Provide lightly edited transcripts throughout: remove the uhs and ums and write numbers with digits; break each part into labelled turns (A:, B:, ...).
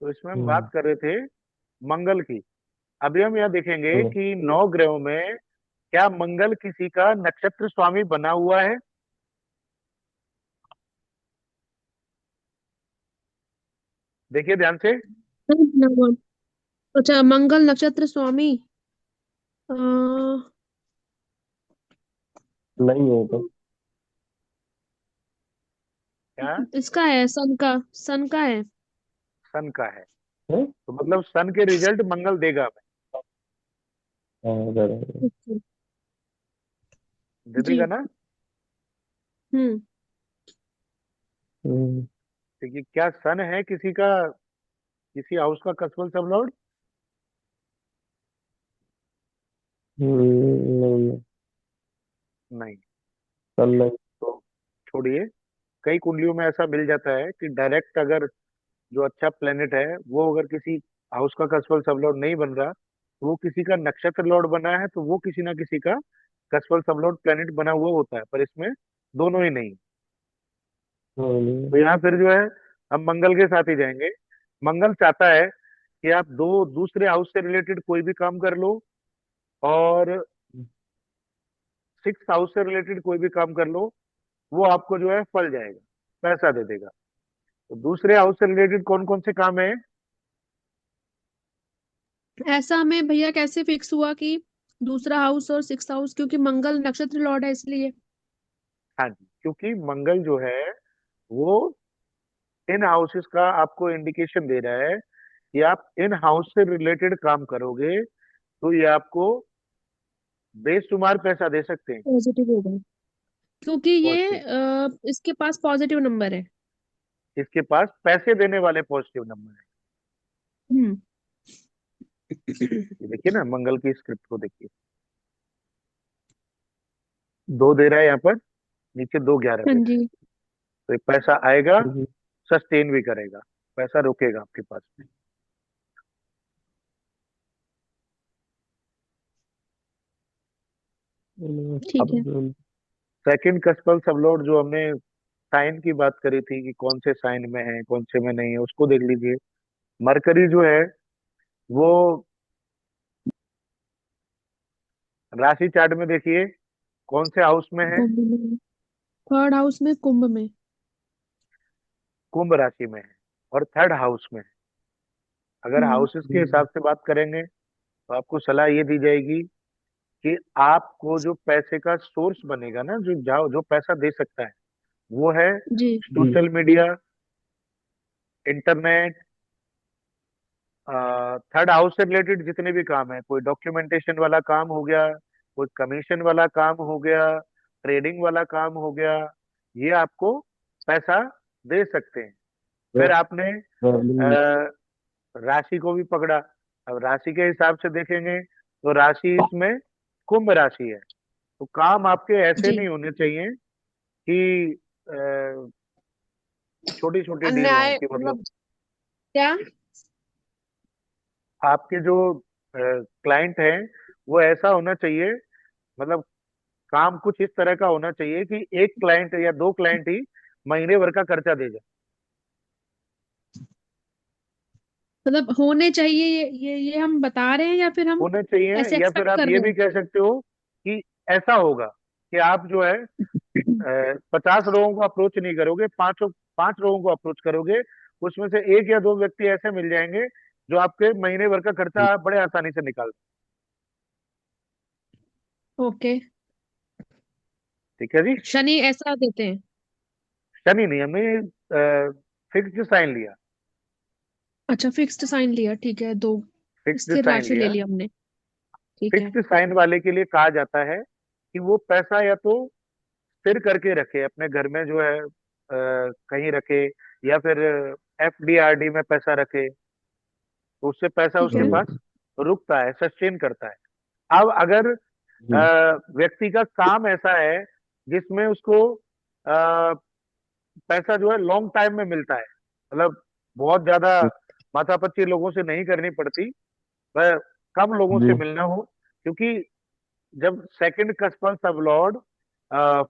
A: तो इसमें हम
B: हम्म।
A: बात कर रहे थे मंगल की। अभी हम यह देखेंगे
B: हम्म।
A: कि नौ ग्रहों में क्या मंगल किसी का नक्षत्र स्वामी बना हुआ है। देखिए ध्यान से।
C: अच्छा, मंगल नक्षत्र स्वामी। अ,
B: नहीं है तो।
A: क्या?
C: इसका है, सन का। सन का है।
A: सन का है।
B: है?
A: तो मतलब सन के रिजल्ट मंगल देगा हमें।
B: हाँ, बराबर।
C: अच्छा,
A: दे देगा
C: जी।
A: ना।
C: हम्म।
B: हम्म।
A: देखिए क्या सन है किसी का, किसी हाउस का कसबल सब लॉर्ड?
B: नहीं।
A: नहीं।
B: कल नहीं।
A: तो छोड़िए। कई कुंडलियों में ऐसा मिल जाता है कि डायरेक्ट अगर जो अच्छा प्लेनेट है वो अगर किसी हाउस का कसफल सब लॉर्ड नहीं बन रहा, तो वो किसी का नक्षत्र लॉर्ड बना है, तो वो किसी ना किसी का कसफल सब लॉर्ड प्लेनेट बना हुआ होता है, पर इसमें दोनों ही नहीं।
B: हाँ, नहीं
A: तो यहाँ फिर जो है हम मंगल के साथ ही जाएंगे। मंगल चाहता है कि आप दो दूसरे हाउस से रिलेटेड कोई भी काम कर लो, और
B: है।
A: सिक्स हाउस से रिलेटेड कोई भी काम कर लो, वो आपको जो है फल जाएगा, पैसा दे देगा। तो दूसरे हाउस से रिलेटेड कौन कौन से काम है?
C: ऐसा हमें भैया कैसे फिक्स हुआ कि दूसरा हाउस और सिक्स हाउस, क्योंकि मंगल नक्षत्र लॉर्ड है इसलिए।
A: हाँ जी, क्योंकि मंगल जो है वो इन हाउसेस का आपको इंडिकेशन दे रहा है कि आप इन हाउस से रिलेटेड काम करोगे तो ये आपको बेशुमार पैसा दे सकते हैं।
C: पॉजिटिव होगा, क्योंकि ये
A: पॉजिटिव।
C: इसके पास पॉजिटिव नंबर है।
A: इसके पास पैसे देने वाले पॉजिटिव नंबर है।
C: हम्म।
A: ये देखिए ना, मंगल की स्क्रिप्ट को देखिए। दो दे रहा है यहाँ पर, नीचे दो 11
C: हाँ
A: दे रहा है।
C: जी।
A: तो ये पैसा आएगा,
B: हम्म।
A: सस्टेन भी करेगा, पैसा रुकेगा आपके पास में।
C: ठीक
A: अब
C: है।
A: सेकंड कस्पल सबलॉर्ड जो हमने साइन की बात करी थी कि कौन से साइन में है कौन से में नहीं है, उसको देख लीजिए। मरकरी जो है वो राशि चार्ट में देखिए कौन से हाउस में है।
C: कुंभ में। थर्ड हाउस में, कुंभ में।
A: कुंभ राशि में है और थर्ड हाउस में है। अगर
C: हम्म।
A: हाउसेस के हिसाब से बात करेंगे तो आपको सलाह ये दी जाएगी कि आपको जो पैसे का सोर्स बनेगा ना, जो जाओ जो पैसा दे सकता है, वो है
C: जी।
B: जी।
A: Social media, internet, third house से रिलेटेड जितने भी काम है, कोई डॉक्यूमेंटेशन वाला काम हो गया, कोई कमीशन वाला काम हो गया, ट्रेडिंग वाला काम हो गया, ये आपको पैसा दे सकते हैं। फिर आपने
B: ट्रैवलिंग।
A: अ, राशि को भी पकड़ा। अब राशि के हिसाब से देखेंगे तो राशि इसमें कुंभ राशि है। तो काम आपके ऐसे
C: जी।
A: नहीं होने चाहिए कि छोटी छोटी डील हो
C: अन्याय
A: कि मतलब
C: मतलब क्या?
A: आपके जो क्लाइंट हैं वो ऐसा होना चाहिए, मतलब काम कुछ इस तरह का होना चाहिए कि एक क्लाइंट या दो क्लाइंट ही महीने भर का खर्चा दे जाए।
C: मतलब होने चाहिए, ये हम बता रहे हैं या फिर हम
A: होने चाहिए,
C: ऐसे
A: या फिर
C: एक्सपेक्ट
A: आप
C: कर
A: ये
C: रहे
A: भी
C: हैं?
A: कह सकते हो कि ऐसा होगा कि आप जो है 50 लोगों को अप्रोच नहीं करोगे, पांच पांच लोगों को अप्रोच करोगे, उसमें से एक या दो व्यक्ति ऐसे मिल जाएंगे जो आपके महीने भर का खर्चा बड़े आसानी से निकाल।
C: ओके।
A: ठीक है जी।
C: शनि ऐसा देते हैं?
A: शनि नहीं, हमने फिक्स्ड साइन लिया।
C: अच्छा, फिक्स्ड साइन लिया, ठीक है, दो।
A: फिक्स्ड
C: स्थिर
A: साइन
C: राशि ले
A: लिया।
C: ली हमने। ठीक है।
A: फिक्स्ड साइन वाले के लिए कहा जाता है कि वो पैसा या तो स्थिर करके रखे अपने घर में जो है, कहीं रखे, या फिर FD RD में पैसा रखे, तो उससे पैसा
C: ठीक
A: उसके
C: है।
A: पास रुकता है, सस्टेन करता है। अब अगर व्यक्ति का काम ऐसा है जिसमें उसको पैसा जो है लॉन्ग टाइम में मिलता है, मतलब बहुत ज्यादा माथापच्ची लोगों से नहीं करनी पड़ती, वह कम लोगों से मिलना हो, क्योंकि जब सेकंड कस्पल सब लॉर्ड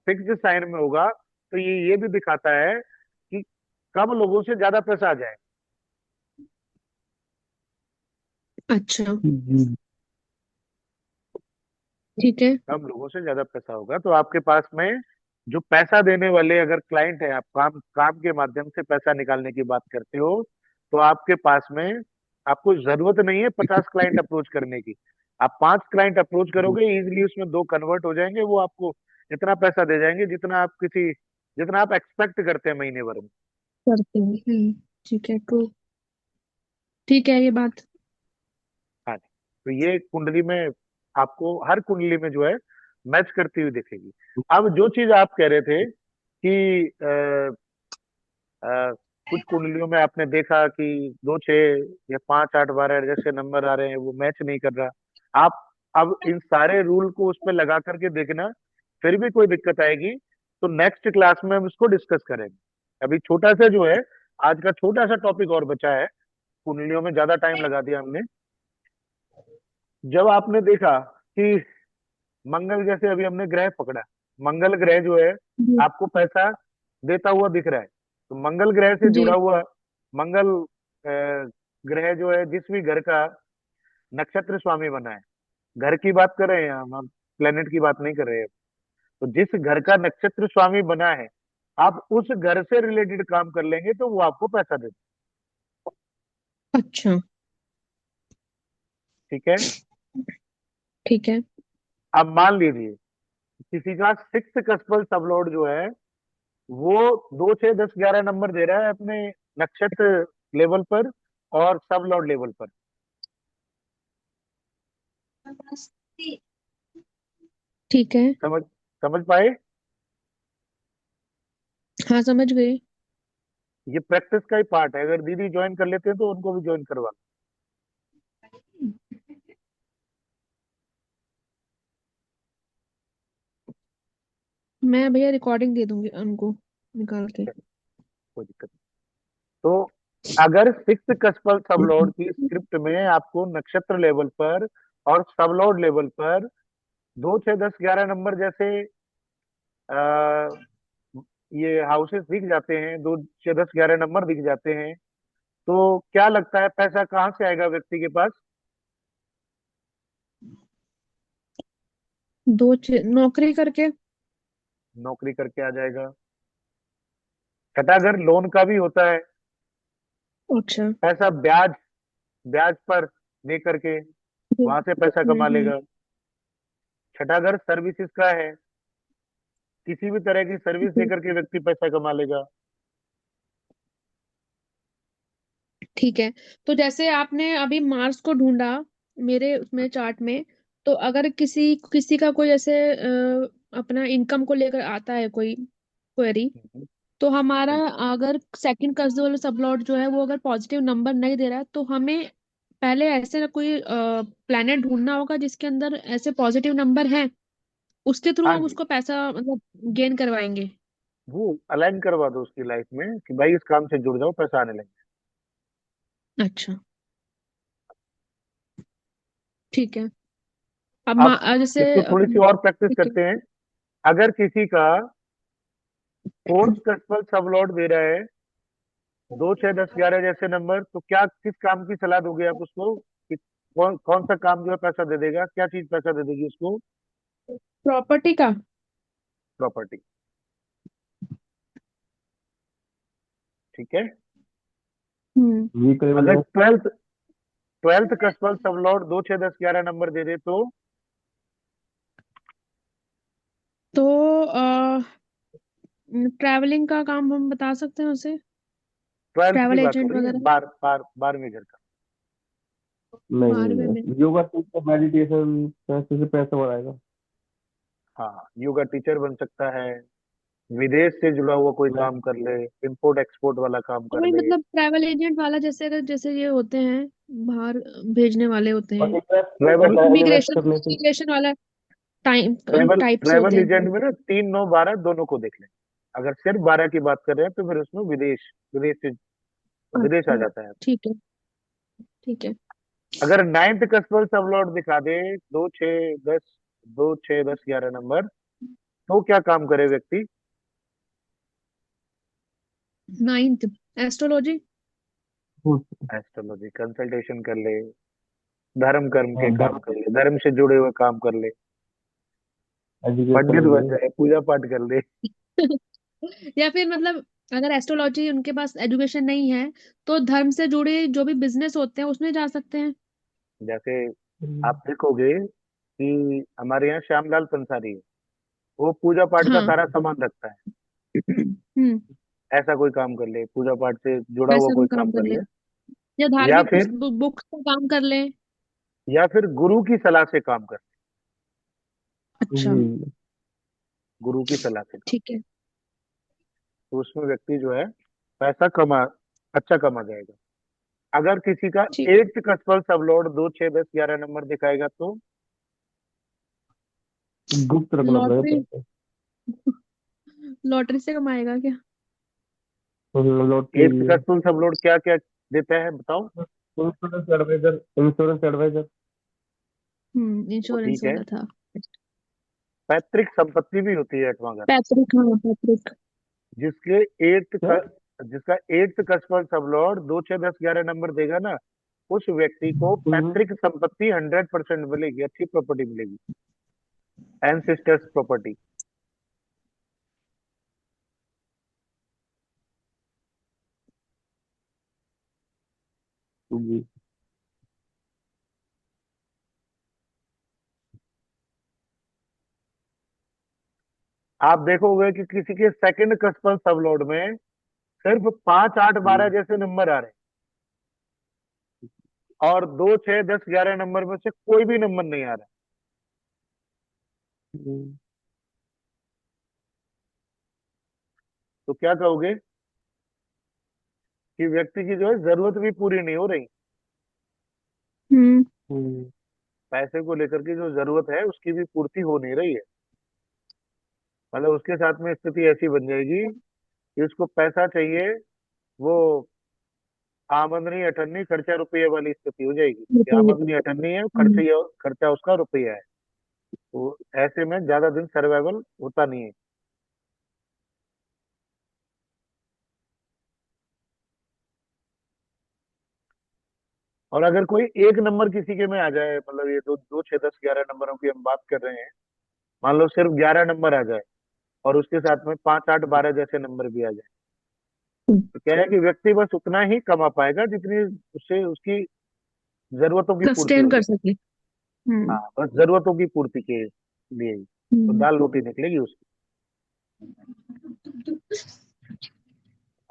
A: फिक्स्ड साइन में होगा तो ये भी दिखाता है कि कम लोगों से ज्यादा पैसा आ जाए।
C: अच्छा।
B: जी।
C: ठीक है।
A: कम लोगों से ज्यादा पैसा होगा, तो आपके पास में जो पैसा देने वाले अगर क्लाइंट है, आप काम काम के माध्यम से पैसा निकालने की बात करते हो, तो आपके पास में आपको जरूरत नहीं है 50 क्लाइंट अप्रोच करने की। आप 5 क्लाइंट अप्रोच करोगे, इजीली उसमें 2 कन्वर्ट हो जाएंगे, वो आपको इतना पैसा दे जाएंगे जितना आप एक्सपेक्ट करते हैं महीने भर में।
C: करते हैं। ठीक है, ट्रू। ठीक है ये बात।
A: हाँ जी। तो ये कुंडली में आपको हर कुंडली में जो है मैच करती हुई दिखेगी। अब जो चीज आप कह रहे थे कि कुछ कुंडलियों में आपने देखा कि 2 6 या 5 8 12 जैसे नंबर आ रहे हैं, वो मैच नहीं कर रहा। आप अब इन सारे रूल को उस पर लगा करके देखना, फिर भी कोई दिक्कत आएगी तो नेक्स्ट क्लास में हम इसको डिस्कस करेंगे। अभी छोटा सा जो है, आज का छोटा सा टॉपिक और बचा है, कुंडलियों में ज्यादा टाइम लगा दिया हमने। जब आपने देखा कि मंगल जैसे अभी हमने ग्रह पकड़ा, मंगल ग्रह जो है
C: जी।
A: आपको पैसा देता हुआ दिख रहा है, तो मंगल ग्रह से
C: जी।
A: जुड़ा हुआ मंगल ग्रह जो है जिस भी घर का नक्षत्र स्वामी बना है, घर की बात कर रहे हैं हम प्लेनेट की बात नहीं कर रहे हैं। तो जिस घर का नक्षत्र स्वामी बना है, आप उस घर से रिलेटेड काम कर लेंगे तो वो आपको पैसा देते।
C: अच्छा।
A: ठीक है।
C: ठीक है।
A: अब मान लीजिए किसी का 6 कस्पल सबलॉर्ड जो है, वो 2 6 10 11 नंबर दे रहा है अपने नक्षत्र लेवल पर और सब लॉर्ड लेवल पर।
C: ठीक है।
A: समझ समझ पाए?
C: हाँ, समझ गई।
A: ये प्रैक्टिस का ही पार्ट है, अगर दीदी ज्वाइन कर लेते हैं तो उनको भी ज्वाइन करवा।
C: मैं भैया रिकॉर्डिंग दे दूंगी उनको निकाल के।
A: कोई दिक्कत नहीं। तो अगर 6 कस्पल सब लॉर्ड की स्क्रिप्ट में आपको नक्षत्र लेवल पर और सब लॉर्ड लेवल पर 2 6 10 11 नंबर जैसे आ, ये हाउसेस दिख जाते हैं, 2 6 10 11 नंबर दिख जाते हैं, तो क्या लगता है पैसा कहाँ से आएगा व्यक्ति के पास?
C: नौकरी करके।
A: नौकरी करके आ जाएगा। छठा घर लोन का भी होता है,
C: अच्छा।
A: पैसा ब्याज ब्याज पर दे करके वहां से पैसा कमा
C: हम्म।
A: लेगा। छठा घर सर्विसेज का है, किसी भी तरह की सर्विस दे करके व्यक्ति पैसा कमा लेगा।
C: ठीक है। तो जैसे आपने अभी मार्स को ढूंढा मेरे उसमें चार्ट में, तो अगर किसी किसी का कोई ऐसे अपना इनकम को लेकर आता है कोई क्वेरी,
A: हम्म,
C: तो हमारा
A: हम्म।
C: अगर सेकंड कर्सर वाला सबलॉट जो है वो अगर पॉजिटिव नंबर नहीं दे रहा है, तो हमें पहले ऐसे ना कोई प्लेनेट ढूंढना होगा जिसके अंदर ऐसे पॉजिटिव नंबर हैं, उसके थ्रू
A: हाँ
C: हम
A: जी,
C: उसको पैसा मतलब गेन करवाएंगे।
A: वो अलाइन करवा दो उसकी लाइफ में कि भाई इस काम से जुड़ जाओ, पैसा आने लगे।
C: अच्छा। ठीक है। अब
A: अब
C: जैसे
A: इसको थोड़ी सी और प्रैक्टिस
C: ठीक है।
A: करते हैं। अगर किसी का 4th कस्पल सब लॉर्ड दे रहा है 2 6 10 11 जैसे नंबर, तो क्या किस काम की सलाह दोगे आप उसको कि कौन कौन सा काम जो है पैसा दे देगा, क्या चीज पैसा दे देगी उसको?
C: प्रॉपर्टी का।
A: प्रॉपर्टी। ठीक है।
B: ये करीब
A: अगर
B: बताओ।
A: ट्वेल्थ कस्पल सब लॉर्ड 2 6 10 11 नंबर दे दे तो?
C: तो ट्रैवलिंग का काम हम बता सकते हैं उसे।
A: ट्वेल्थ की
C: ट्रैवल
A: बात हो
C: एजेंट
A: रही है,
C: वगैरह।
A: 12वें घर का।
B: नहीं नहीं
C: 12वें में।
B: नहीं, योगा टीचर मेडिटेशन पैसे से पैसा बढ़ाएगा।
A: हाँ, योगा टीचर बन सकता है, विदेश से जुड़ा हुआ कोई
B: मैं
A: काम कर ले, इंपोर्ट एक्सपोर्ट वाला काम कर
C: वही
A: ले।
C: मतलब ट्रैवल एजेंट वाला, जैसे अगर जैसे ये होते हैं बाहर भेजने वाले होते
B: और
C: हैं,
B: इन्वेस्ट नहीं
A: ट्रेवल
B: करता है, इन्वेस्ट
C: इमिग्रेशन
B: करने से।
C: इमिग्रेशन वाला टाइम
A: ट्रेवल
C: टाइप से होते
A: ट्रेवल
C: हैं।
A: एजेंट में ना 3 9 12 दोनों को देख लें। अगर सिर्फ 12 की बात कर रहे हैं तो फिर उसमें विदेश विदेश से विदेश आ
C: अच्छा।
A: जाता है।
C: ठीक है। ठीक है।
A: अगर 9th कस्टमर सब लॉट दिखा दे, 2 6 10 2 6 10 11 नंबर, तो क्या काम करे व्यक्ति?
C: नाइन्थ। एस्ट्रोलॉजी।
B: हम्म,
A: एस्ट्रोलॉजी कंसल्टेशन कर ले, धर्म कर्म के
B: हाँ,
A: काम
B: धर्म,
A: कर ले, धर्म से जुड़े हुए काम कर ले,
B: एजुकेशन
A: पंडित
B: हो
A: बन
B: गई।
A: जाए, पूजा पाठ कर ले।
C: या फिर मतलब अगर एस्ट्रोलॉजी उनके पास एजुकेशन नहीं है तो धर्म से जुड़े जो भी बिजनेस होते हैं उसमें जा सकते हैं।
A: जैसे
B: हम्म,
A: आप देखोगे कि हमारे यहाँ श्यामलाल पंसारी है, वो पूजा पाठ का
C: हाँ।
A: सारा सामान रखता है।
C: हम्म।
A: ऐसा कोई काम कर ले, पूजा पाठ से जुड़ा हुआ
C: ऐसा
A: कोई
C: कोई काम
A: काम
C: कर
A: कर
C: ले
A: ले।
C: या
A: या
C: धार्मिक
A: फिर
C: बुक्स का काम कर ले।
A: गुरु की सलाह से काम कर,
C: अच्छा।
B: जी।
A: गुरु की सलाह से काम,
C: ठीक है।
A: तो उसमें व्यक्ति जो है पैसा कमा, अच्छा कमा जाएगा। अगर किसी का
C: ठीक है।
A: 8th कस्पल सब लॉर्ड 2 6 10 11 नंबर दिखाएगा तो
B: गुप्त रखना पड़ेगा
C: लॉटरी।
B: पैसे।
C: लॉटरी से कमाएगा क्या?
B: लॉटरी।
A: 8th कस्पल सब लॉर्ड क्या क्या देता है बताओ।
B: Insurance advisor, insurance advisor.
A: वो
C: इंश्योरेंस
A: ठीक है।
C: वाला था।
A: पैतृक संपत्ति भी होती है 8वां घर,
C: पैतृक, हाँ पैतृक।
A: जिसके 8th
B: क्या?
A: का, जिसका 8th कस्पल सब लॉर्ड 2 6 10 11 नंबर देगा ना, उस व्यक्ति को
B: हम्म,
A: पैतृक संपत्ति 100% मिलेगी, अच्छी प्रॉपर्टी मिलेगी, एंसेस्टर्स प्रॉपर्टी।
B: जी।
A: आप देखोगे कि किसी के सेकंड कस्पल सब लॉर्ड में सिर्फ 5 8 12
B: हम्म,
A: जैसे नंबर आ रहे हैं, और 2 6 10 11 नंबर में से कोई भी नंबर नहीं आ रहा।
B: हम्म,
A: तो क्या कहोगे कि व्यक्ति की जो है जरूरत भी पूरी नहीं हो रही,
C: हम्म।
B: हम्म,
A: पैसे को लेकर के जो जरूरत है उसकी भी पूर्ति हो नहीं रही है। मतलब उसके साथ में स्थिति ऐसी बन जाएगी कि उसको पैसा चाहिए, वो आमदनी अठन्नी खर्चा रुपये वाली स्थिति हो जाएगी कि
C: बताइए।
A: आमदनी अठन्नी है,
C: हम्म।
A: खर्चा उसका रुपया है। तो ऐसे में ज्यादा दिन सर्वाइवल होता नहीं है। और अगर कोई एक नंबर किसी के में आ जाए, मतलब ये दो 2 6 10 11 नंबरों की हम बात कर रहे हैं, मान लो सिर्फ 11 नंबर आ जाए और उसके साथ में 5 8 12 जैसे नंबर भी आ जाए, तो क्या है कि व्यक्ति बस उतना ही कमा पाएगा जितनी उससे उसकी जरूरतों की पूर्ति
C: सस्टेन
A: हो
C: कर
A: जाए।
C: सके।
A: हाँ,
C: हम्म।
A: बस जरूरतों की पूर्ति के लिए ही। तो
C: हम्म।
A: दाल रोटी निकलेगी उसकी।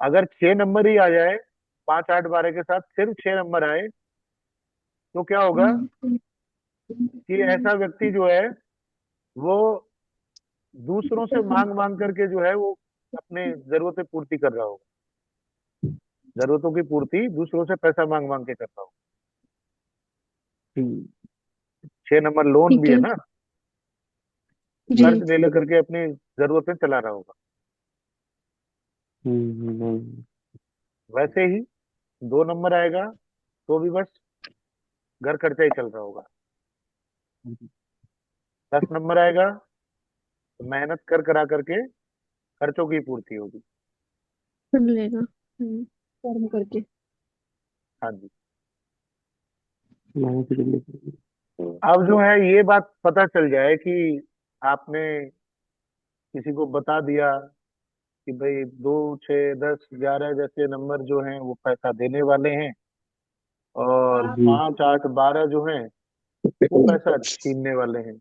A: अगर 6 नंबर ही आ जाए, 5 8 12 के साथ सिर्फ 6 नंबर आए, तो क्या होगा कि ऐसा व्यक्ति जो है वो दूसरों से मांग मांग करके जो है वो अपने जरूरतें पूर्ति कर रहा होगा, जरूरतों की पूर्ति दूसरों से पैसा मांग मांग के कर रहा होगा।
B: हम्म,
A: 6 नंबर लोन भी
C: ठीक
A: है
C: है।
A: ना,
C: जी।
A: कर्ज ले लेकर के अपनी जरूरतें चला रहा होगा। वैसे ही 2 नंबर आएगा तो भी बस घर खर्चा ही चल रहा होगा। 10 नंबर आएगा तो मेहनत कर करा करके खर्चों की पूर्ति होगी।
C: सुन लेगा। कर्म करके।
A: हाँ जी।
B: नहीं तो चलिए।
A: अब जो है ये बात पता चल जाए कि आपने किसी को बता दिया कि भाई 2 6 10 11 जैसे नंबर जो हैं वो पैसा देने वाले हैं, और
B: जी।
A: 5 8 12 जो हैं वो पैसा छीनने वाले हैं,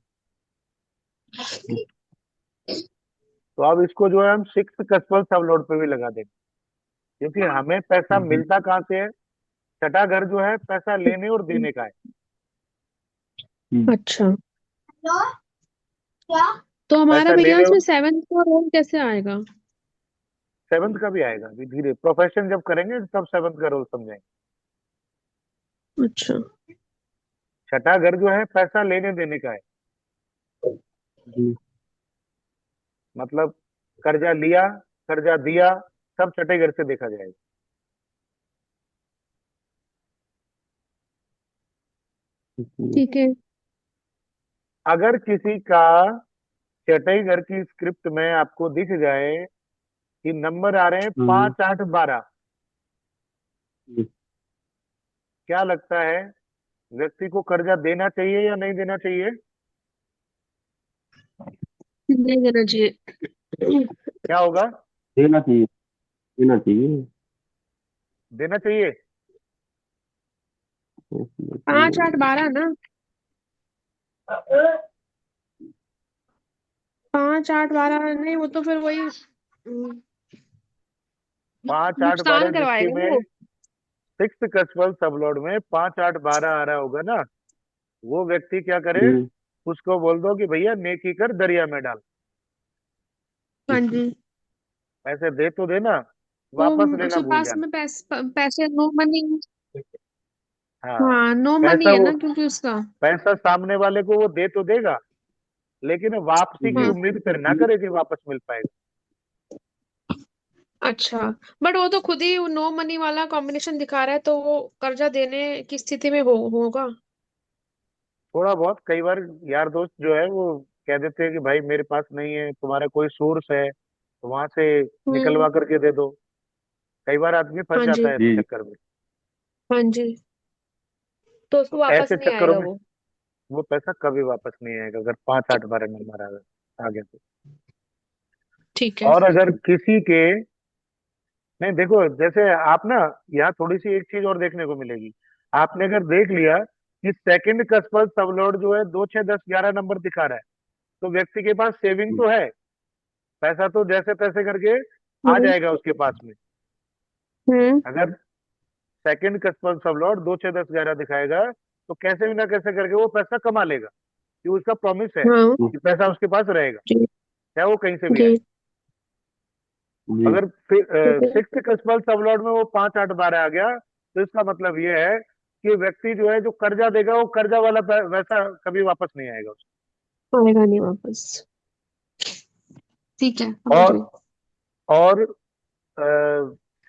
A: तो अब इसको जो है हम 6th कस्टमर सब लोड पे भी लगा देंगे, क्योंकि हमें पैसा
B: जी।
A: मिलता कहाँ से है। छठा घर जो है पैसा लेने और देने का है।
B: जी।
C: अच्छा। तो हमारा
A: पैसा
C: भैया
A: लेने और
C: इसमें सेवेंथ का रोल कैसे आएगा?
A: 7th का भी आएगा, अभी धीरे प्रोफेशन जब करेंगे तब 7th का रोल समझेंगे।
C: अच्छा।
A: छठा घर जो है पैसा लेने देने का है,
B: जी।
A: मतलब कर्जा लिया, कर्जा दिया, सब छठे घर से देखा जाएगा।
B: जी।
C: ठीक है।
A: अगर किसी का छठे घर की स्क्रिप्ट में आपको दिख जाए कि नंबर आ रहे हैं
B: हम्म,
A: 5 8 12,
B: जी।
A: क्या लगता है व्यक्ति को कर्जा देना चाहिए या नहीं देना चाहिए?
C: नहीं देना चाहिए।
A: क्या होगा?
B: देना चाहिए, देना चाहिए।
A: देना चाहिए।
B: देना
C: 5 8 12 ना। 5 8 12 नहीं, वो तो फिर वही
A: पांच आठ बारह
C: नुकसान
A: जिसके
C: करवाएगा वो।
A: में सिक्स कस्टमर सब लोड में 5 8 12 आ रहा होगा ना, वो व्यक्ति क्या करे?
B: चाहिए।
A: उसको बोल दो कि भैया नेकी कर दरिया में डाल।
C: हाँ जी।
A: पैसे दे तो देना,
C: तो
A: वापस लेना
C: उसके
A: भूल
C: पास
A: जाना।
C: में पैसे नो मनी।
A: हाँ।
C: हाँ, नो मनी
A: पैसा
C: है
A: वो,
C: ना क्योंकि उसका।
A: पैसा सामने वाले को वो दे तो देगा, लेकिन वापसी की
C: हाँ।
A: उम्मीद फिर ना करे कि वापस मिल पाएगा।
C: अच्छा। बट वो तो खुद ही नो मनी वाला कॉम्बिनेशन दिखा रहा है, तो वो कर्जा देने की स्थिति में होगा।
A: थोड़ा बहुत कई बार यार दोस्त जो है वो कह देते हैं कि भाई मेरे पास नहीं है, तुम्हारा कोई सोर्स है तो वहां से
C: हम्म।
A: निकलवा करके दे दो। कई बार आदमी फंस
C: हाँ
A: जाता
C: जी।
A: है इस
B: जी।
A: चक्कर में।
C: हाँ जी। तो उसको
A: तो
C: वापस
A: ऐसे
C: नहीं
A: चक्कर
C: आएगा
A: में
C: वो।
A: वो पैसा कभी वापस नहीं आएगा अगर 5 8 बार नंबर आ गया तो।
C: ठीक है।
A: और अगर किसी के, नहीं देखो जैसे आप ना, यहाँ थोड़ी सी एक चीज और देखने को मिलेगी। आपने अगर देख लिया कि सेकंड कस्टमर सबलोड जो है 2 6 10 11 नंबर दिखा रहा है, तो व्यक्ति के पास सेविंग तो है, पैसा तो जैसे तैसे करके आ
C: हम्म।
A: जाएगा उसके पास में।
C: हम्म।
A: अगर सेकंड कस्टमर सबलोड 2 6 10 11 दिखाएगा, तो कैसे भी ना कैसे करके वो पैसा कमा लेगा, कि उसका प्रॉमिस है
C: हाँ
A: कि पैसा उसके पास रहेगा,
C: जी।
A: चाहे वो कहीं से भी आए।
C: जी।
B: जी।
A: अगर
C: ठीक है।
A: सिक्स कस्टमर सबलॉट में वो 5 8 12 आ गया, तो इसका मतलब ये है कि व्यक्ति जो है जो कर्जा देगा वो कर्जा वाला वैसा कभी वापस नहीं आएगा उसको।
C: आएगा नहीं वापस। ठीक है, समझ
A: और
C: गई।
A: और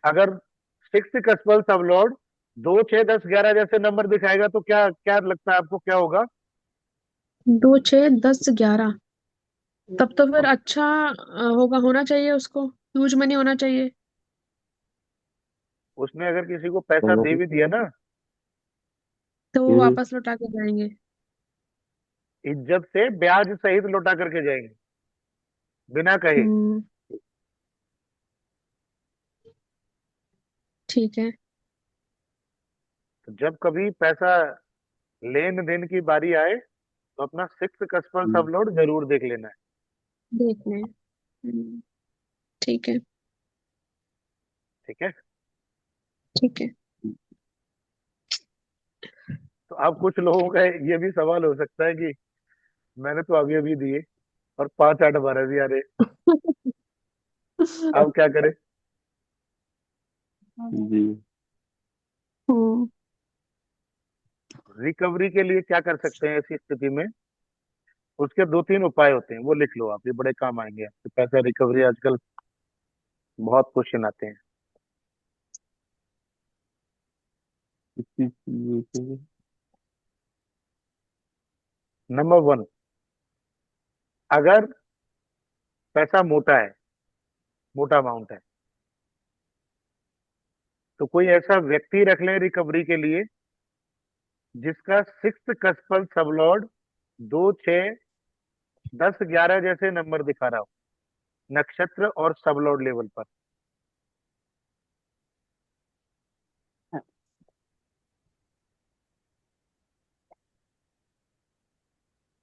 A: अगर सिक्स कस्टमर सबलॉट 2 6 10 11 जैसे नंबर दिखाएगा, तो क्या क्या लगता है आपको क्या होगा?
C: 2 6 10 11। तब तो फिर अच्छा होना चाहिए उसको। ह्यूज मनी होना चाहिए।
A: उसने अगर किसी को पैसा दे
B: हाँ।
A: भी दिया ना,
C: तो वो
B: हम्म।
C: वापस लौटा के जाएंगे।
A: इज्जत से ब्याज सहित लौटा करके जाएंगे, बिना कहे।
C: हम्म। ठीक है।
A: तो जब कभी पैसा लेन देन की बारी आए, तो अपना सिक्स कस्टमर
B: हम्म।
A: सबलोड जरूर देख लेना है।
C: देखने। ठीक है।
A: ठीक है।
C: ठीक है।
A: तो अब कुछ लोगों का ये भी सवाल हो सकता है कि मैंने तो अभी अभी दिए और 5 8 12 भी आ रहे, अब क्या करें?
B: जी।
C: हम्म।
A: रिकवरी के लिए क्या कर सकते हैं ऐसी स्थिति में? उसके 2 3 उपाय होते हैं, वो लिख लो आप, ये बड़े काम आएंगे आपके। पैसा रिकवरी आजकल बहुत क्वेश्चन आते हैं।
B: इस चीज की ये
A: नंबर 1, अगर पैसा मोटा है, मोटा अमाउंट है, तो कोई ऐसा व्यक्ति रख लें रिकवरी के लिए जिसका सिक्स कस्टमर सबलॉर्ड 2 6 10 11 जैसे नंबर दिखा रहा हो, नक्षत्र और सबलॉर्ड लेवल पर।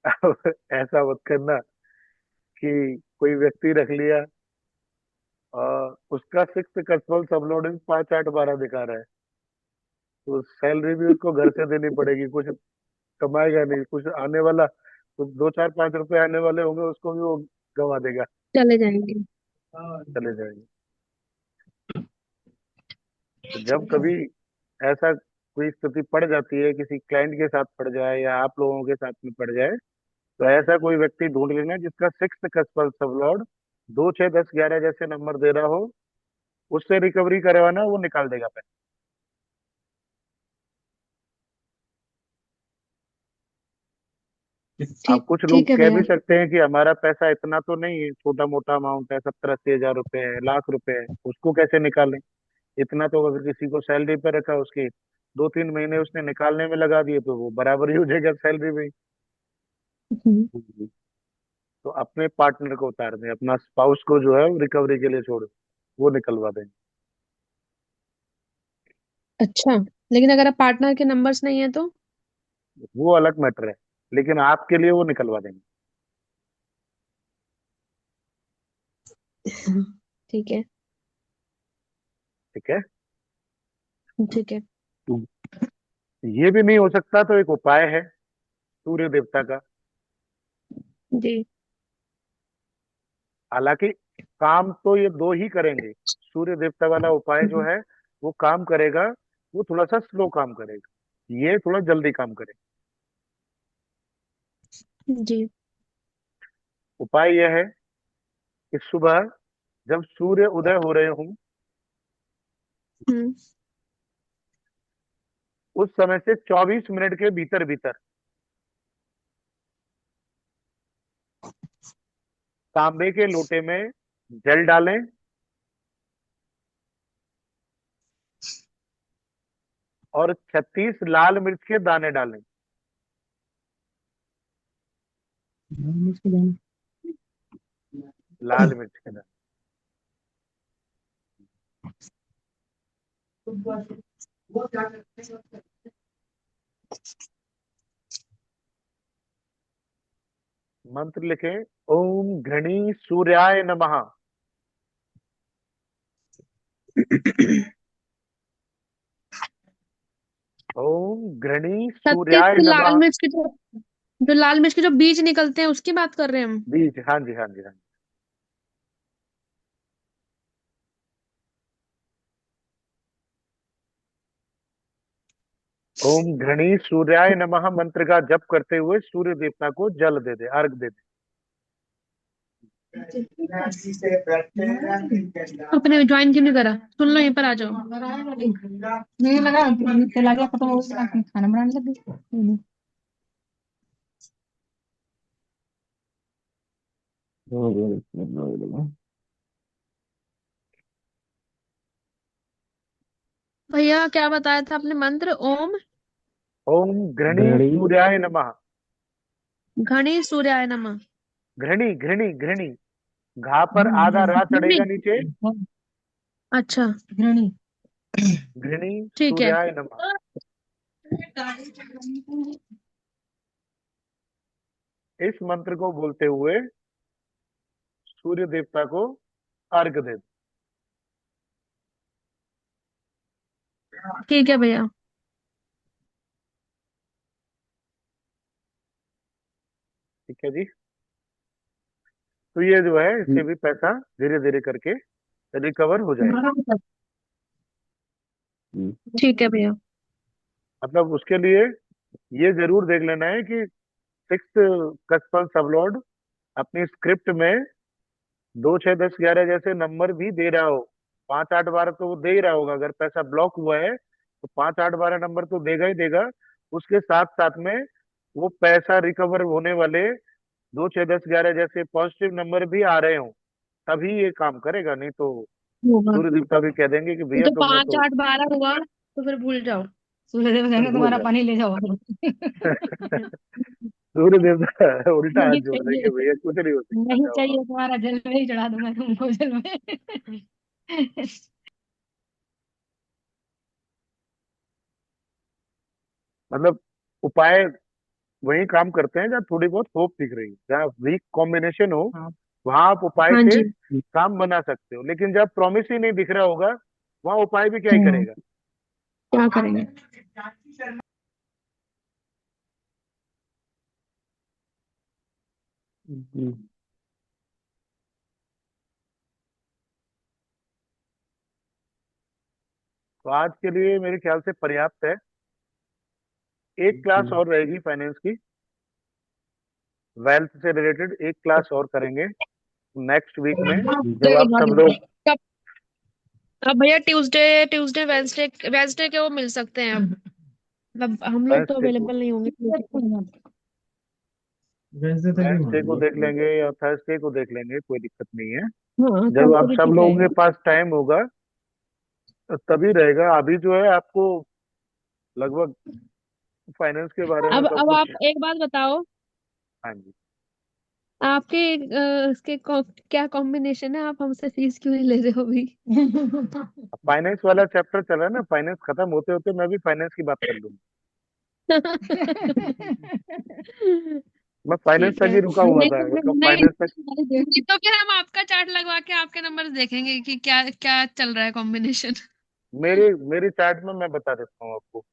A: अब ऐसा मत करना कि कोई व्यक्ति रख लिया और उसका सिक्स कस्टमर सबलोडिंग 5 8 12 दिखा रहा है, तो सैलरी भी उसको घर से देनी पड़ेगी, कुछ कमाएगा नहीं, कुछ आने वाला, कुछ 2 4 5 रुपए आने वाले होंगे उसको भी वो गंवा देगा,
C: चले जाएंगे।
A: चले जाएंगे। तो जब कभी ऐसा कोई स्थिति पड़ जाती है, किसी क्लाइंट के साथ पड़ जाए या आप लोगों के साथ में पड़ जाए, तो ऐसा कोई व्यक्ति ढूंढ लेना जिसका सिक्स कस्टमर सबलॉर्ड 2 6 10 11 जैसे नंबर दे रहा हो, उससे रिकवरी करवाना, वो निकाल देगा पैसा। अब
C: ठीक।
A: कुछ लोग
C: ठीक है
A: कह
C: भैया।
A: भी सकते हैं कि हमारा पैसा इतना तो नहीं है, छोटा मोटा अमाउंट है, 70 80 हजार रुपए है, लाख रुपए है, उसको कैसे निकालें? इतना तो अगर किसी को सैलरी पे रखा उसकी 2-3 महीने उसने निकालने में लगा दिए तो वो बराबर ही हो जाएगा सैलरी में ही।
C: हम्म,
A: तो अपने पार्टनर को उतार दें, अपना स्पाउस को जो है रिकवरी के लिए छोड़, वो निकलवा दें।
C: अच्छा, लेकिन अगर आप पार्टनर के नंबर्स नहीं है तो?
A: वो अलग मैटर है, लेकिन आपके लिए वो निकलवा देंगे।
C: ठीक है।
A: ठीक है।
C: ठीक है।
A: ये भी नहीं हो सकता तो एक उपाय है सूर्य देवता का।
C: जी।
A: हालांकि काम तो ये दो ही करेंगे। सूर्य देवता वाला उपाय जो है वो काम करेगा, वो थोड़ा सा स्लो काम करेगा, ये थोड़ा जल्दी काम करेगा।
C: जी।
A: उपाय यह है कि सुबह जब सूर्य उदय हो रहे हों,
C: हम्म।
A: उस समय से 24 मिनट के भीतर भीतर तांबे के लोटे में जल डालें और 36 लाल मिर्च के दाने डालें। लाल मिर्च के दाने। मंत्र लिखें, ओम घृणी सूर्याय नमः। ओम घृणी
C: छत्तीस
A: सूर्याय
C: लाल
A: नमः।
C: मिर्च की जो लाल मिर्च के जो बीज निकलते हैं उसकी बात कर रहे हैं हम?
A: बीज, हाँ जी हाँ जी हाँ जी। ओम घृणी सूर्याय नमः मंत्र का जप करते हुए सूर्य देवता को जल दे दे, अर्घ दे दे।
C: अपने ज्वाइन क्यों नहीं करा? सुन लो, यहीं पर आ जाओ। नहीं लगा, चला गया खत्म हो गया, खाना बनाने लग गई। भैया क्या बताया था आपने मंत्र? ओम
A: ओम घृणी
B: घड़ी।
A: सूर्याय नमः।
C: घनी सूर्याय नमः।
A: घृणी घृणी घृणी, घा पर आधा रा
C: घनी।
A: चढ़ेगा नीचे।
C: अच्छा, घृणी।
A: घृणी
C: ठीक है।
A: सूर्याय नमः। इस मंत्र को बोलते हुए सूर्य देवता को अर्घ दे दे।
C: ठीक है भैया।
A: ठीक है जी। तो ये जो है इससे भी पैसा धीरे धीरे करके रिकवर हो जाएगा।
C: ठीक है भैया।
A: मतलब उसके लिए ये जरूर देख लेना है कि सिक्स कस्टल सबलॉर्ड अपनी स्क्रिप्ट में 2, 6, 10, 11 जैसे नंबर भी दे रहा हो। 5, 8, 12 तो वो दे ही रहा होगा, अगर पैसा ब्लॉक हुआ है तो 5, 8, 12 नंबर तो देगा ही देगा। उसके साथ साथ में वो पैसा रिकवर होने वाले 2, 6, 10, 11 जैसे पॉजिटिव नंबर भी आ रहे हो, तभी ये काम करेगा। नहीं तो
C: होगा।
A: सूर्य देवता भी कह देंगे कि
C: ये
A: भैया
C: तो
A: तुमने
C: पाँच
A: तो
C: आठ बारह हुआ तो फिर भूल जाओ। सूर्यदेव कहेंगे
A: भूल
C: तुम्हारा
A: जाओ।
C: पानी ले जाओ।
A: सूर्य देवता उल्टा हाथ
C: नहीं
A: जोड़
C: चाहिए।
A: देंगे, भैया कुछ नहीं हो सकता,
C: नहीं
A: जाओ
C: चाहिए,
A: आप।
C: तुम्हारा जल में ही चढ़ा दूंगा तुमको, जल में।
A: मतलब उपाय वही काम करते हैं जहाँ थोड़ी बहुत होप दिख रही है, जहाँ वीक कॉम्बिनेशन हो
C: हाँ।
A: वहां आप उपाय
C: हाँ
A: से
C: जी।
A: काम बना सकते हो। लेकिन जब प्रॉमिस ही नहीं दिख रहा होगा, वहां उपाय भी क्या ही
C: हम्म,
A: करेगा।
C: क्या करेंगे?
A: तो आज के लिए मेरे ख्याल से पर्याप्त है। एक क्लास और रहेगी फाइनेंस की, वेल्थ से रिलेटेड एक क्लास और करेंगे नेक्स्ट वीक में, जब आप सब लोग।
C: कब? अब भैया ट्यूसडे, ट्यूसडे वेंसडे, वेंसडे के वो मिल सकते हैं अब? मतलब हम लोग तो
A: वेंसडे को
C: अवेलेबल नहीं होंगे। वेंसडे तक ही मान
A: वेंसडे को
C: लो।
A: देख लेंगे या थर्सडे को देख लेंगे, कोई दिक्कत नहीं है।
C: हाँ,
A: जब
C: तब तो
A: आप
C: भी
A: सब
C: ठीक
A: लोगों के
C: रहेगा।
A: पास टाइम होगा तो तभी रहेगा। अभी जो है आपको लगभग फाइनेंस के बारे में सब
C: अब
A: कुछ।
C: आप एक बात बताओ,
A: हाँ जी।
C: आपके इसके क्या कॉम्बिनेशन है, आप हमसे फीस क्यों नहीं ले रहे हो अभी?
A: फाइनेंस वाला चैप्टर चल रहा है ना, फाइनेंस खत्म होते होते मैं भी फाइनेंस की बात कर लूंगा। मैं फाइनेंस
C: ठीक
A: तक
C: है,
A: ही रुका हुआ
C: नहीं
A: था,
C: तो फिर
A: मतलब
C: नहीं,
A: फाइनेंस तक।
C: नहीं तो फिर हम आपका चार्ट लगवा के आपके नंबर देखेंगे कि क्या क्या चल रहा है कॉम्बिनेशन।
A: मेरे मेरे चार्ट में मैं बता देता हूँ आपको।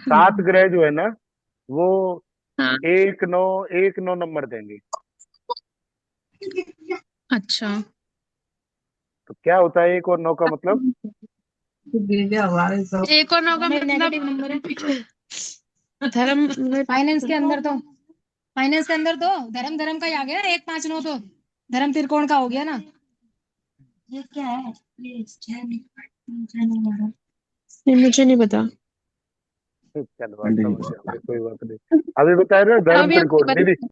A: 7 ग्रह जो है ना, वो
C: हाँ।
A: 1 9 1 9 नंबर देंगे।
C: अच्छा।
A: तो क्या होता है 1 और 9 का मतलब?
C: एक और नौ का मतलब नेगेटिव नंबर है। धर्म।
D: फाइनेंस के अंदर तो फाइनेंस के अंदर तो धर्म धर्म का ही आ गया ना, 1 5 9 तो धर्म त्रिकोण का हो गया ना। ये क्या है?
C: नहीं, मुझे नहीं पता।
A: चलो आप समझ जाओगे, कोई बात नहीं। अभी बता रहे हो धर्म
C: अभी हम
A: त्रिकोण, दीदी।
C: बता।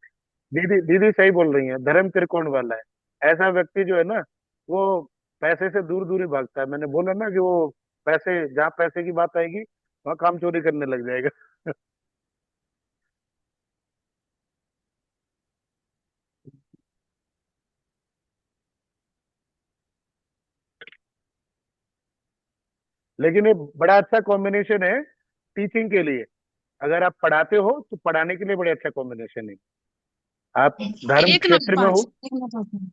A: दीदी दीदी सही बोल रही है, धर्म त्रिकोण वाला है। ऐसा व्यक्ति जो है ना, वो पैसे से दूर दूर ही भागता है। मैंने बोला ना कि वो पैसे, जहाँ पैसे की बात आएगी वहाँ काम चोरी करने लग जाएगा। लेकिन ये बड़ा अच्छा कॉम्बिनेशन है टीचिंग के लिए। अगर आप पढ़ाते हो तो पढ़ाने के लिए बड़े अच्छा कॉम्बिनेशन है। आप धर्म
C: एक नौ
A: क्षेत्र में हो,
D: पांच एक मिनट होता है।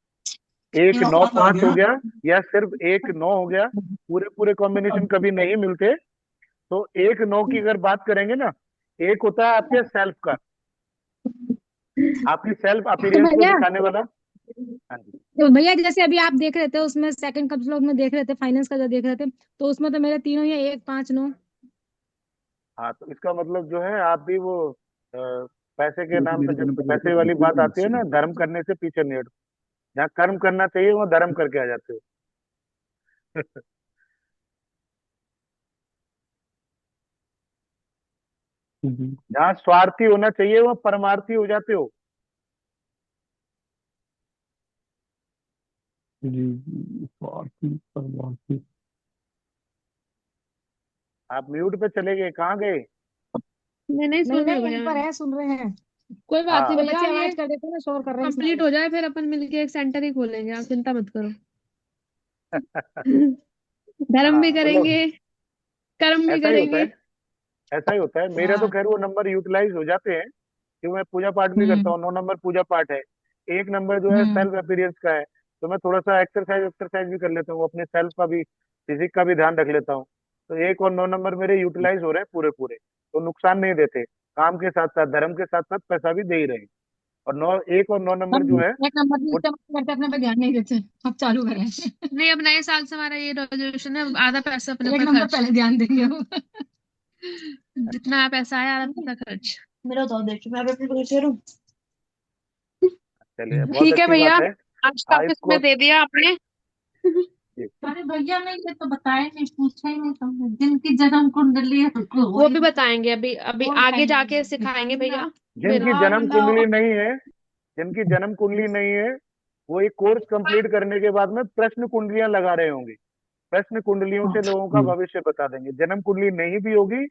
A: 1 9 5 हो गया, या सिर्फ 1 9 हो गया। पूरे पूरे कॉम्बिनेशन कभी नहीं मिलते। तो 1 9 की अगर बात करेंगे ना, एक होता है आपके सेल्फ का, आपकी सेल्फ
D: तो
A: अपीयरेंस को
D: भैया,
A: दिखाने वाला। हाँ जी।
D: जैसे अभी आप देख रहे थे उसमें सेकंड कब लोग में देख रहे थे, फाइनेंस का जो देख रहे थे, तो उसमें तो मेरे तीनों ही 1 5 9।
A: हाँ, तो इसका मतलब जो है आप भी वो पैसे के नाम पे, जब पैसे वाली बात आती है ना, धर्म करने से पीछे नहीं हटो। जहाँ कर्म करना चाहिए वहाँ धर्म करके आ जाते हो।
B: जी
A: जहाँ स्वार्थी होना चाहिए वहाँ परमार्थी हो जाते हो।
B: जी जी, स्वार्थी परमार्थी।
A: आप म्यूट पे चले गए, कहाँ गए?
C: नहीं नहीं,
D: नहीं
C: सुन रहे हो
D: नहीं, यहीं
C: भैया।
D: पर है, सुन रहे हैं।
C: कोई बात नहीं
A: हाँ,
C: भैया,
D: बच्चे
C: ये
D: आवाज कर देते हैं ना, शोर कर रहे हैं
C: कंप्लीट
D: इसलिए।
C: हो जाए फिर अपन मिलके एक सेंटर ही खोलेंगे, आप चिंता मत करो। धर्म
A: हाँ
C: भी
A: मतलब
C: करेंगे, कर्म भी
A: ऐसा ही होता
C: करेंगे।
A: है। ऐसा ही होता है, मेरा तो
D: हाँ।
A: खैर वो नंबर यूटिलाइज हो जाते हैं कि मैं पूजा पाठ भी करता
D: हम्म।
A: हूँ। 9 नंबर पूजा पाठ है। 1 नंबर जो है
D: हम्म।
A: सेल्फ अपीयरेंस का है। तो मैं थोड़ा सा एक्सरसाइज एक्सरसाइज भी कर लेता हूँ, अपने सेल्फ का भी, फिजिक का भी ध्यान रख लेता हूँ। तो 1 और 9 नंबर मेरे यूटिलाइज हो रहे हैं पूरे पूरे, तो नुकसान नहीं देते। काम के साथ साथ, धर्म के साथ साथ पैसा भी दे ही रहे हैं। और 1 और 9 नंबर जो
D: हम
A: है,
D: एक नंबर भी
A: वो
D: इस्तेमाल करते, अपने पे ध्यान नहीं देते। अब चालू करें।
C: नहीं, अब नए साल से हमारा ये रेजोल्यूशन है, आधा पैसा अपने
D: एक
C: ऊपर
D: नंबर
C: खर्च।
D: पहले ध्यान देंगे हम।
C: जितना पैसा आया आधा पैसा खर्च।
D: मेरा तो देखिए, मैं अपने पे करूँ।
A: चलिए बहुत
C: ठीक है
A: अच्छी
C: भैया,
A: बात है।
C: आज का
A: हाँ,
C: ऑफिस
A: इसको।
C: में दे दिया आपने।
A: जी।
D: अरे भैया, मैं ये तो बताया नहीं, पूछा ही नहीं तुमने, जिनकी जन्म कुंडली है उनको
C: वो भी बताएंगे, अभी अभी
D: कौन
C: आगे
D: खाएंगे?
C: जाके सिखाएंगे भैया। मेरे
A: जिनकी जन्म कुंडली नहीं है, जिनकी जन्म कुंडली नहीं है, वो एक कोर्स कंप्लीट करने के बाद में प्रश्न कुंडलियां लगा रहे होंगे। प्रश्न कुंडलियों से लोगों का
B: जी
A: भविष्य बता देंगे। जन्म कुंडली नहीं भी होगी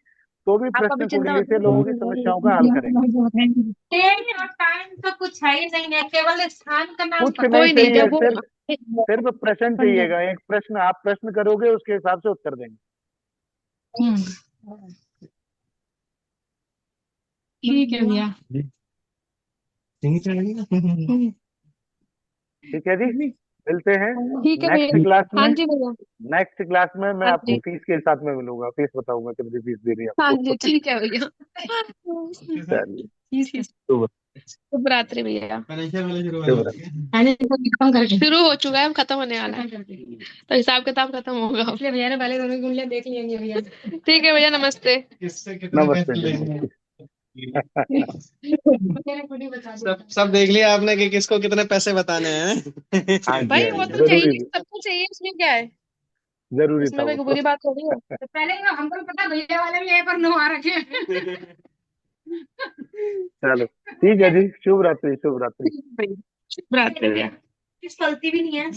A: तो भी
C: आप अभी
A: प्रश्न
C: चिंता
A: कुंडली
C: मत
A: से लोगों की समस्याओं का हल करेंगे।
D: डेट और टाइम तो कुछ है ही नहीं है, केवल स्थान का नाम
A: कुछ
D: पता
A: नहीं
C: कोई नहीं,
A: चाहिए,
C: जब वो
A: सिर्फ सिर्फ प्रश्न चाहिएगा। एक प्रश्न, आप प्रश्न करोगे उसके हिसाब से उत्तर देंगे।
D: है। ठीक है भैया।
B: जी।
A: ठीक है जी, मिलते हैं
C: ठीक है
A: नेक्स्ट
C: भैया।
A: क्लास
C: हाँ
A: में।
C: जी भैया।
A: नेक्स्ट क्लास में मैं
C: हाँ
A: आपको
C: जी।
A: फीस के साथ में मिलूंगा, फीस बताऊंगा कितनी फीस देनी है
C: हाँ
A: आपको।
C: जी, ठीक है भैया।
A: चलिए,
D: ठीक है।
B: तो
C: शुभ रात्रि भैया।
A: शुभ रात्रि।
D: मैंने तो खत्म करके
C: शुरू हो चुका है, अब खत्म होने वाला है, तो हिसाब किताब खत्म होगा।
D: इसलिए भैया ने पहले दोनों की उंगलियां देख लेंगे भैया।
C: ठीक है भैया, नमस्ते।
A: नमस्ते जी, नमस्ते।
D: मैंने खुद ही बता दिया।
E: सब देख लिया आपने कि किसको कितने पैसे बताने हैं।
A: हाँ जी,
C: भाई
A: हाँ
C: वो
A: जी,
C: तो
A: जरूरी,
C: चाहिए, सबको चाहिए, उसमें क्या है?
A: जरूरी था
C: उसमें
A: वो
C: कोई
A: तो।
C: बुरी बात थोड़ी है।
D: तो पहले ना हमको पता, भैया वाले भी यहीं पर नो आ रखे हैं।
A: चलो ठीक है जी, शुभ रात्रि, शुभ रात्रि।
C: ठीक है भैया, शुभ रात्रि भैया।
D: कुछ गलती भी नहीं है।